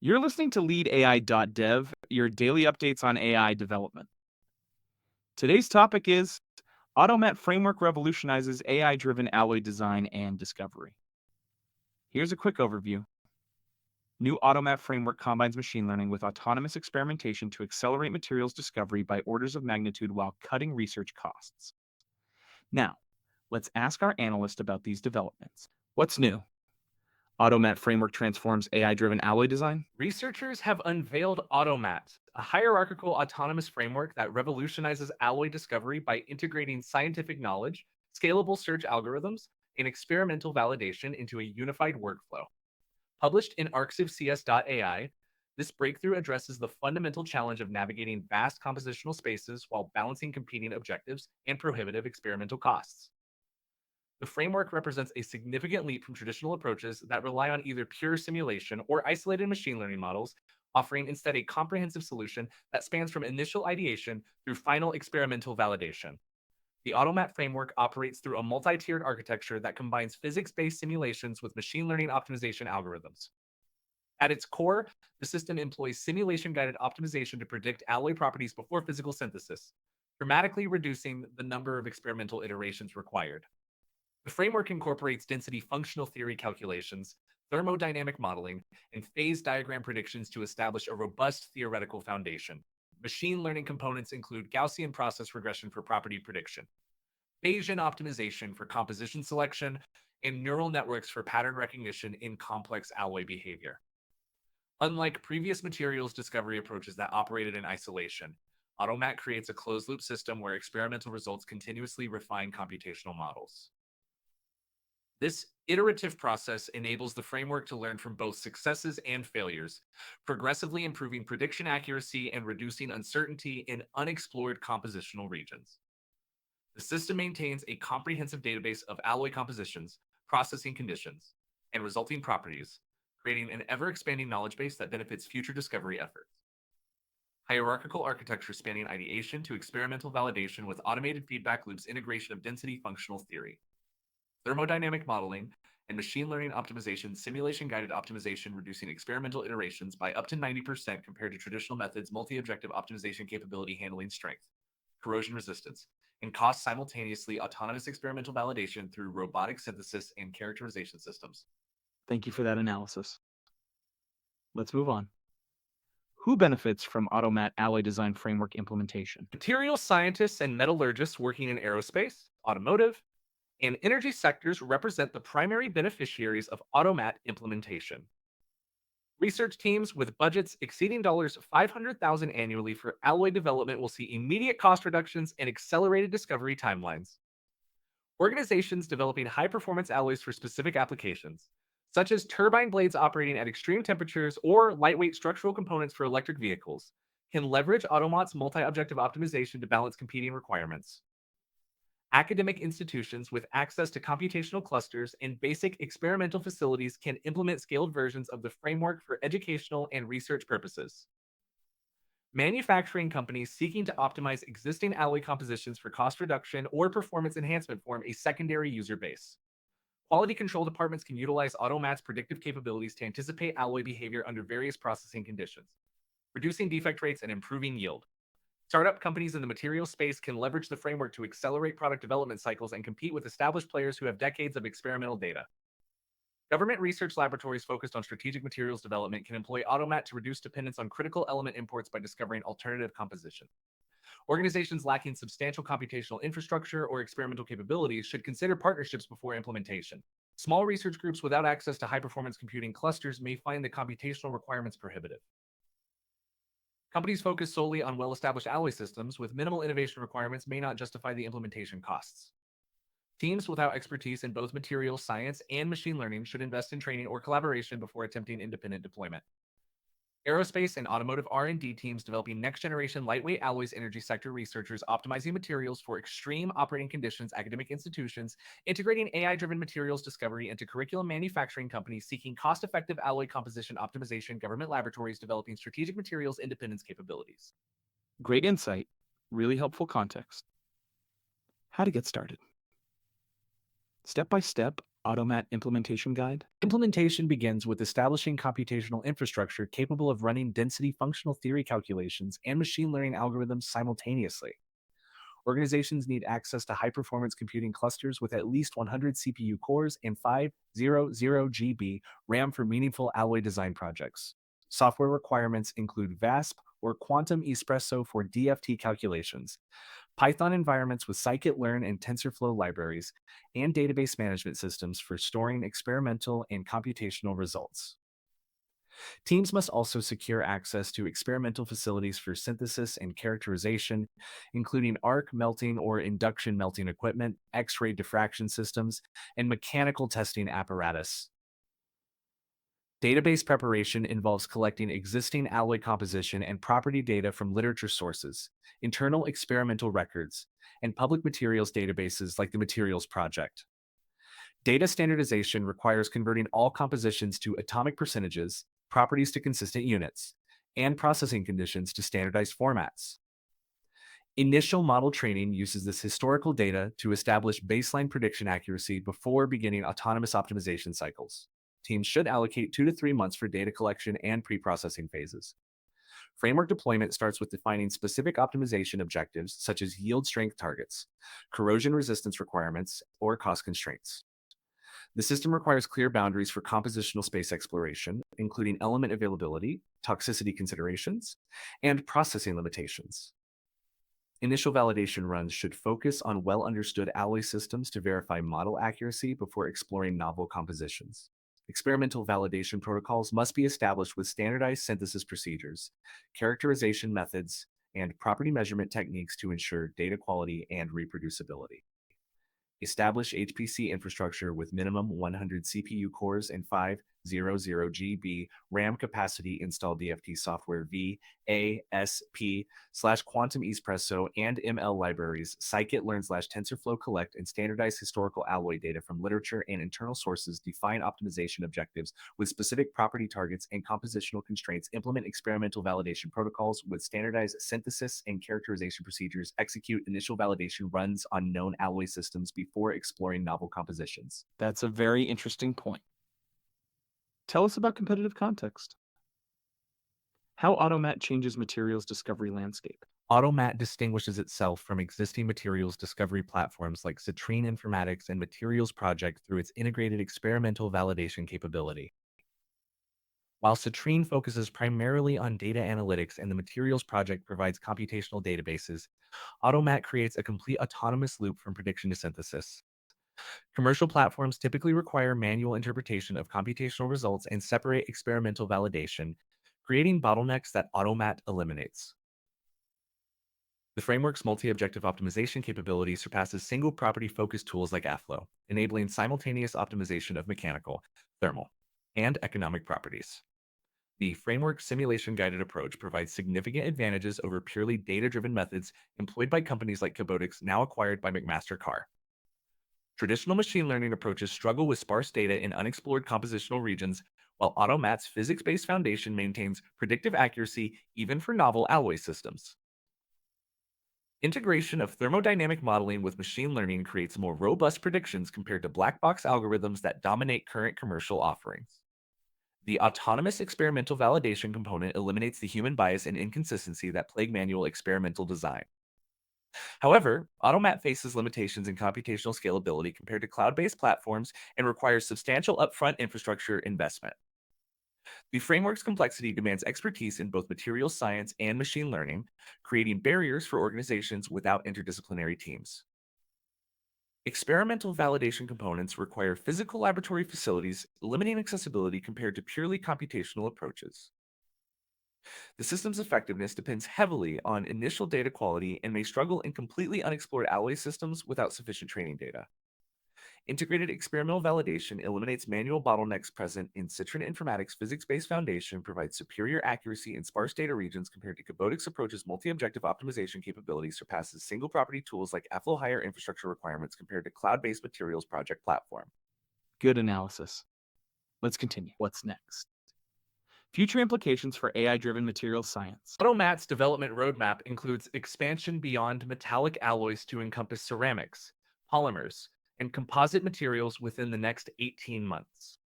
You're listening to leadai.dev, your daily updates on AI development. Today's topic is AutoMAT framework revolutionizes AI-driven alloy design and discovery. Here's a quick overview. New AutoMAT framework combines machine learning with autonomous experimentation to accelerate materials discovery by orders of magnitude while cutting research costs. Now, let's ask our analyst about these developments. What's new? AutoMAT framework transforms AI-driven alloy design? Researchers have unveiled AutoMAT, a hierarchical autonomous framework that revolutionizes alloy discovery by integrating scientific knowledge, scalable search algorithms, and experimental validation into a unified workflow. Published in arXivCS.ai, this breakthrough addresses the fundamental challenge of navigating vast compositional spaces while balancing competing objectives and prohibitive experimental costs. The framework represents a significant leap from traditional approaches that rely on either pure simulation or isolated machine learning models, offering instead a comprehensive solution that spans from initial ideation through final experimental validation. The AutoMAT framework operates through a multi-tiered architecture that combines physics-based simulations with machine learning optimization algorithms. At its core, the system employs simulation-guided optimization to predict alloy properties before physical synthesis, dramatically reducing the number of experimental iterations required. The framework incorporates density functional theory calculations, thermodynamic modeling, and phase diagram predictions to establish a robust theoretical foundation. Machine learning components include Gaussian process regression for property prediction, Bayesian optimization for composition selection, and neural networks for pattern recognition in complex alloy behavior. Unlike previous materials discovery approaches that operated in isolation, AutoMAT creates a closed-loop system where experimental results continuously refine computational models. This iterative process enables the framework to learn from both successes and failures, progressively improving prediction accuracy and reducing uncertainty in unexplored compositional regions. The system maintains a comprehensive database of alloy compositions, processing conditions, and resulting properties, creating an ever-expanding knowledge base that benefits future discovery efforts. Hierarchical architecture spanning ideation to experimental validation with automated feedback loops integration of density functional theory, thermodynamic modeling, and machine learning optimization, simulation-guided optimization, reducing experimental iterations by up to 90% compared to traditional methods, multi-objective optimization capability handling strength, corrosion resistance, and cost simultaneously autonomous experimental validation through robotic synthesis and characterization systems. Thank you for that analysis. Let's move on. Who benefits from AutoMAT alloy design framework implementation? Material scientists and metallurgists working in aerospace, automotive, and energy sectors represent the primary beneficiaries of AutoMAT implementation. Research teams with budgets exceeding $500,000 annually for alloy development will see immediate cost reductions and accelerated discovery timelines. Organizations developing high-performance alloys for specific applications, such as turbine blades operating at extreme temperatures or lightweight structural components for electric vehicles, can leverage AutoMAT's multi-objective optimization to balance competing requirements. Academic institutions with access to computational clusters and basic experimental facilities can implement scaled versions of the framework for educational and research purposes. Manufacturing companies seeking to optimize existing alloy compositions for cost reduction or performance enhancement form a secondary user base. Quality control departments can utilize AutoMAT's predictive capabilities to anticipate alloy behavior under various processing conditions, reducing defect rates and improving yield. Startup companies in the materials space can leverage the framework to accelerate product development cycles and compete with established players who have decades of experimental data. Government research laboratories focused on strategic materials development can employ AutoMAT to reduce dependence on critical element imports by discovering alternative composition. Organizations lacking substantial computational infrastructure or experimental capabilities should consider partnerships before implementation. Small research groups without access to high-performance computing clusters may find the computational requirements prohibitive. Companies focused solely on well-established alloy systems with minimal innovation requirements may not justify the implementation costs. Teams without expertise in both materials science and machine learning should invest in training or collaboration before attempting independent deployment. Aerospace and automotive R&D teams developing next-generation lightweight alloys, energy sector researchers optimizing materials for extreme operating conditions, academic institutions, integrating AI-driven materials discovery into curriculum, manufacturing companies seeking cost-effective alloy composition optimization, government laboratories developing strategic materials independence capabilities. Great insight, really helpful context. How to get started. Step by step, AutoMAT Implementation Guide. Implementation begins with establishing computational infrastructure capable of running density functional theory calculations and machine learning algorithms simultaneously. Organizations need access to high performance computing clusters with at least 100 CPU cores and 500 GB RAM for meaningful alloy design projects. Software requirements include VASP or Quantum Espresso for DFT calculations, Python environments with scikit-learn and TensorFlow libraries, and database management systems for storing experimental and computational results. Teams must also secure access to experimental facilities for synthesis and characterization, including arc melting or induction melting equipment, X ray diffraction systems, and mechanical testing apparatus. Database preparation involves collecting existing alloy composition and property data from literature sources, internal experimental records, and public materials databases like the Materials Project. Data standardization requires converting all compositions to atomic percentages, properties to consistent units, and processing conditions to standardized formats. Initial model training uses this historical data to establish baseline prediction accuracy before beginning autonomous optimization cycles. Teams should allocate 2 to 3 months for data collection and pre-processing phases. Framework deployment starts with defining specific optimization objectives such as yield strength targets, corrosion resistance requirements, or cost constraints. The system requires clear boundaries for compositional space exploration, including element availability, toxicity considerations, and processing limitations. Initial validation runs should focus on well-understood alloy systems to verify model accuracy before exploring novel compositions. Experimental validation protocols must be established with standardized synthesis procedures, characterization methods, and property measurement techniques to ensure data quality and reproducibility. Establish HPC infrastructure with minimum 100 CPU cores and 500 GB RAM capacity. Install DFT software VASP/Quantum Espresso and ML libraries, scikit-learn/TensorFlow collect and standardize historical alloy data from literature and internal sources. Define optimization objectives with specific property targets and compositional constraints. Implement experimental validation protocols with standardized synthesis and characterization procedures. Execute initial validation runs on known alloy systems before exploring novel compositions. That's a very interesting point. Tell us about competitive context. How AutoMAT changes materials discovery landscape. AutoMAT distinguishes itself from existing materials discovery platforms like Citrine Informatics and Materials Project through its integrated experimental validation capability. While Citrine focuses primarily on data analytics and the Materials Project provides computational databases, AutoMAT creates a complete autonomous loop from prediction to synthesis. Commercial platforms typically require manual interpretation of computational results and separate experimental validation, creating bottlenecks that AutoMAT eliminates. The framework's multi-objective optimization capability surpasses single property-focused tools like Airflow, enabling simultaneous optimization of mechanical, thermal, and economic properties. The framework simulation-guided approach provides significant advantages over purely data-driven methods employed by companies like Cabotics, now acquired by McMaster Carr. Traditional machine learning approaches struggle with sparse data in unexplored compositional regions, while AutoMAT's physics-based foundation maintains predictive accuracy even for novel alloy systems. Integration of thermodynamic modeling with machine learning creates more robust predictions compared to black box algorithms that dominate current commercial offerings. The autonomous experimental validation component eliminates the human bias and inconsistency that plague manual experimental design. However, AutoMAT faces limitations in computational scalability compared to cloud-based platforms and requires substantial upfront infrastructure investment. The framework's complexity demands expertise in both materials science and machine learning, creating barriers for organizations without interdisciplinary teams. Experimental validation components require physical laboratory facilities, limiting accessibility compared to purely computational approaches. The system's effectiveness depends heavily on initial data quality and may struggle in completely unexplored alloy systems without sufficient training data. Integrated experimental validation eliminates manual bottlenecks present in Citrine Informatics' physics-based foundation, provides superior accuracy in sparse data regions compared to Cabotics' approach's multi-objective optimization capability, surpasses single-property tools like Airflow higher infrastructure requirements compared to cloud-based Materials Project platform. Good analysis. Let's continue. What's next? Future implications for AI-driven materials science. AutoMAT's development roadmap includes expansion beyond metallic alloys to encompass ceramics, polymers, and composite materials within the next 18 months.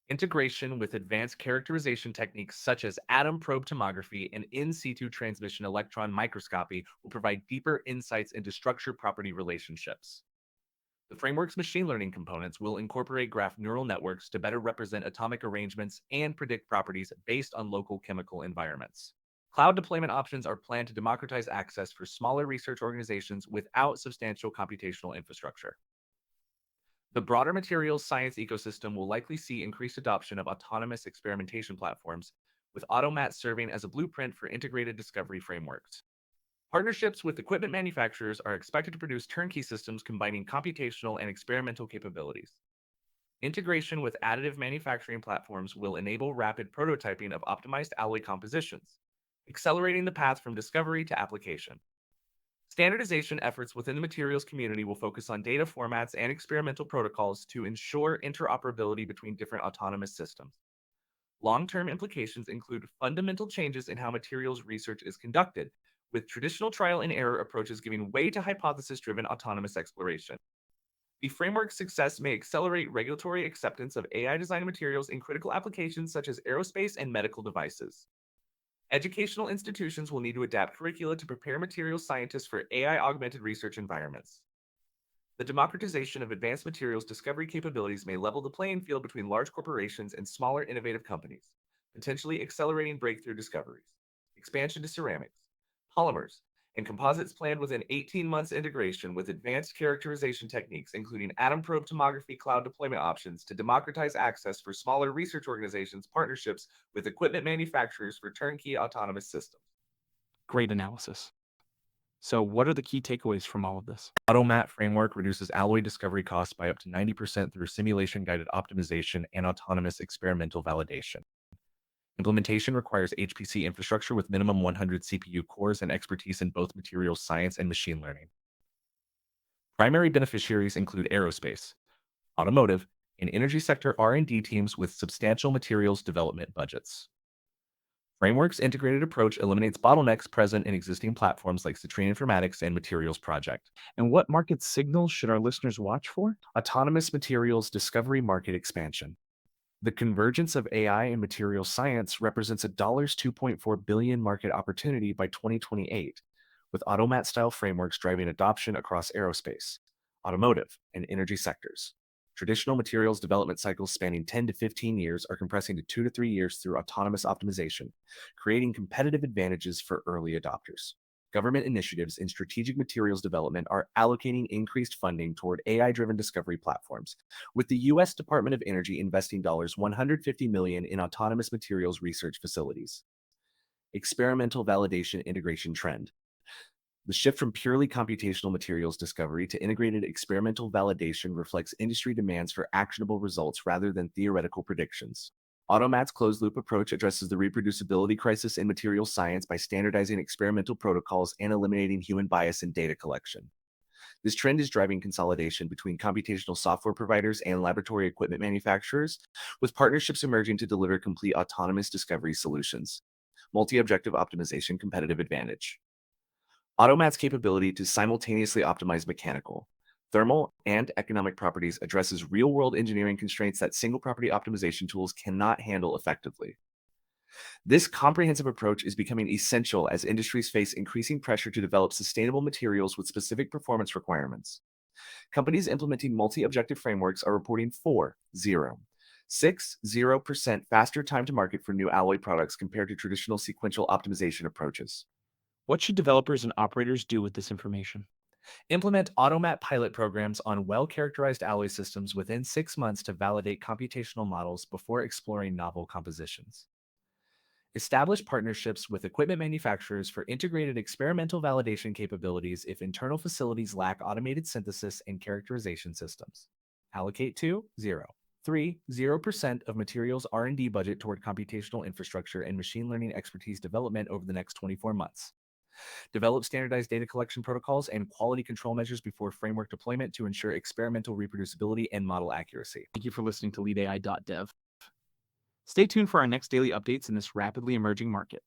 Integration with advanced characterization techniques such as atom probe tomography and in situ transmission electron microscopy will provide deeper insights into structure property relationships. The framework's machine learning components will incorporate graph neural networks to better represent atomic arrangements and predict properties based on local chemical environments. Cloud deployment options are planned to democratize access for smaller research organizations without substantial computational infrastructure. The broader materials science ecosystem will likely see increased adoption of autonomous experimentation platforms, with AutoMAT serving as a blueprint for integrated discovery frameworks. Partnerships with equipment manufacturers are expected to produce turnkey systems combining computational and experimental capabilities. Integration with additive manufacturing platforms will enable rapid prototyping of optimized alloy compositions, accelerating the path from discovery to application. Standardization efforts within the materials community will focus on data formats and experimental protocols to ensure interoperability between different autonomous systems. Long-term implications include fundamental changes in how materials research is conducted, with traditional trial and error approaches giving way to hypothesis-driven autonomous exploration. The framework's success may accelerate regulatory acceptance of AI-designed materials in critical applications such as aerospace and medical devices. Educational institutions will need to adapt curricula to prepare materials scientists for AI-augmented research environments. The democratization of advanced materials discovery capabilities may level the playing field between large corporations and smaller innovative companies, potentially accelerating breakthrough discoveries. Expansion to ceramics, polymers, and composites planned within 18 months integration with advanced characterization techniques, including atom probe tomography cloud deployment options to democratize access for smaller research organizations, partnerships with equipment manufacturers for turnkey autonomous systems. Great analysis. So, what are the key takeaways from all of this? AutoMAT framework reduces alloy discovery costs by up to 90% through simulation-guided optimization and autonomous experimental validation. Implementation requires HPC infrastructure with minimum 100 CPU cores and expertise in both materials science and machine learning. Primary beneficiaries include aerospace, automotive, and energy sector R&D teams with substantial materials development budgets. Framework's integrated approach eliminates bottlenecks present in existing platforms like Citrine Informatics and Materials Project. And what market signals should our listeners watch for? Autonomous materials discovery market expansion. The convergence of AI and materials science represents a $2.4 billion market opportunity by 2028, with AutoMAT-style frameworks driving adoption across aerospace, automotive, and energy sectors. Traditional materials development cycles spanning 10 to 15 years are compressing to 2 to 3 years through autonomous optimization, creating competitive advantages for early adopters. Government initiatives in strategic materials development are allocating increased funding toward AI-driven discovery platforms, with the U.S. Department of Energy investing $150 million in autonomous materials research facilities. Experimental validation integration trend. The shift from purely computational materials discovery to integrated experimental validation reflects industry demands for actionable results rather than theoretical predictions. AutoMAT's closed-loop approach addresses the reproducibility crisis in materials science by standardizing experimental protocols and eliminating human bias in data collection. This trend is driving consolidation between computational software providers and laboratory equipment manufacturers, with partnerships emerging to deliver complete autonomous discovery solutions. Multi-objective optimization competitive advantage. AutoMAT's capability to simultaneously optimize mechanical, thermal, and economic properties addresses real-world engineering constraints that single-property optimization tools cannot handle effectively. This comprehensive approach is becoming essential as industries face increasing pressure to develop sustainable materials with specific performance requirements. Companies implementing multi-objective frameworks are reporting 60% faster time to market for new alloy products compared to traditional sequential optimization approaches. What should developers and operators do with this information? Implement AutoMAT pilot programs on well-characterized alloy systems within 6 months to validate computational models before exploring novel compositions. Establish partnerships with equipment manufacturers for integrated experimental validation capabilities if internal facilities lack automated synthesis and characterization systems. Allocate 0% of materials R&D budget toward computational infrastructure and machine learning expertise development over the next 24 months. Develop standardized data collection protocols and quality control measures before framework deployment to ensure experimental reproducibility and model accuracy. Thank you for listening to LeadAI.dev. Stay tuned for our next daily updates in this rapidly emerging market.